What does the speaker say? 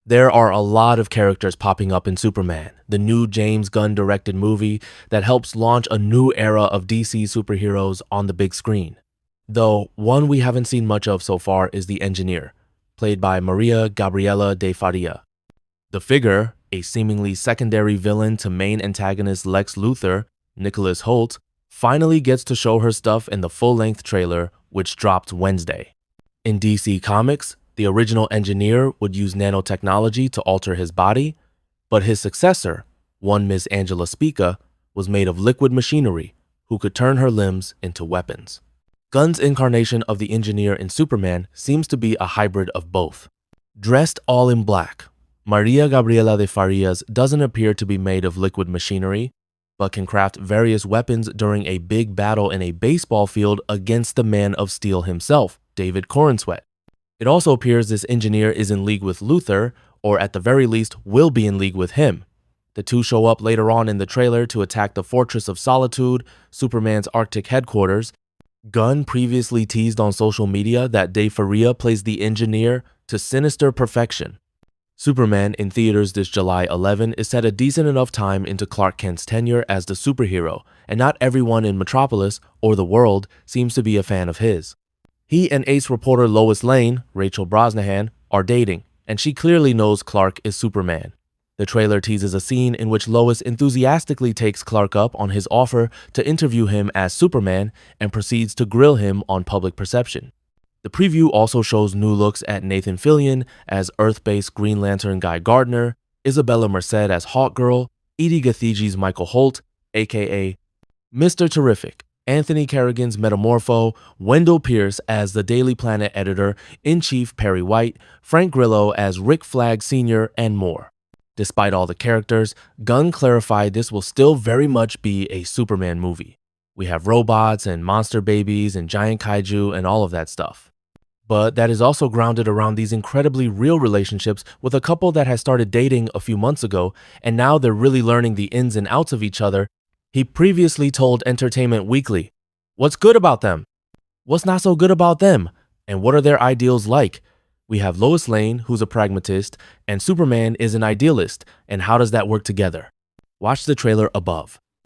There are a lot of characters popping up in Superman, the new James Gunn directed movie that helps launch a new era of DC superheroes on the big screen. Though one we haven't seen much of so far is the Engineer, played by Maria Gabriela de Faria. The figure, a seemingly secondary villain to main antagonist Lex Luthor, Nicholas Hoult, finally gets to show her stuff in the full-length trailer, which dropped Wednesday. In DC Comics, the original Engineer would use nanotechnology to alter his body, but his successor, one Miss Angela Spica, was made of liquid machinery who could turn her limbs into weapons. Gunn's incarnation of the Engineer in Superman seems to be a hybrid of both. Dressed all in black, Maria Gabriela de Farias doesn't appear to be made of liquid machinery, but can craft various weapons during a big battle in a baseball field against the Man of Steel himself, David Corenswet. It also appears this Engineer is in league with Luthor, or at the very least will be in league with him. The two show up later on in the trailer to attack the Fortress of Solitude, Superman's Arctic headquarters. Gunn previously teased on social media that De Faria plays the Engineer to sinister perfection. Superman in theaters this July 11 is set a decent enough time into Clark Kent's tenure as the superhero, and not everyone in Metropolis or the world seems to be a fan of his. He and ace reporter Lois Lane, Rachel Brosnahan, are dating, and she clearly knows Clark is Superman. The trailer teases a scene in which Lois enthusiastically takes Clark up on his offer to interview him as Superman and proceeds to grill him on public perception. The preview also shows new looks at Nathan Fillion as Earth-based Green Lantern Guy Gardner, Isabella Merced as Hawkgirl, Edie Gathege's Michael Holt, aka Mr. Terrific, Anthony Carrigan's Metamorpho, Wendell Pierce as the Daily Planet editor-in-chief Perry White, Frank Grillo as Rick Flag Sr., and more. Despite all the characters, Gunn clarified this will still very much be a Superman movie. We have robots and monster babies and giant kaiju and all of that stuff. But that is also grounded around these incredibly real relationships with a couple that has started dating a few months ago, and now they're really learning the ins and outs of each other. He previously told Entertainment Weekly, "What's good about them? What's not so good about them? And what are their ideals like? We have Lois Lane, who's a pragmatist, and Superman is an idealist, and how does that work together?" Watch the trailer above.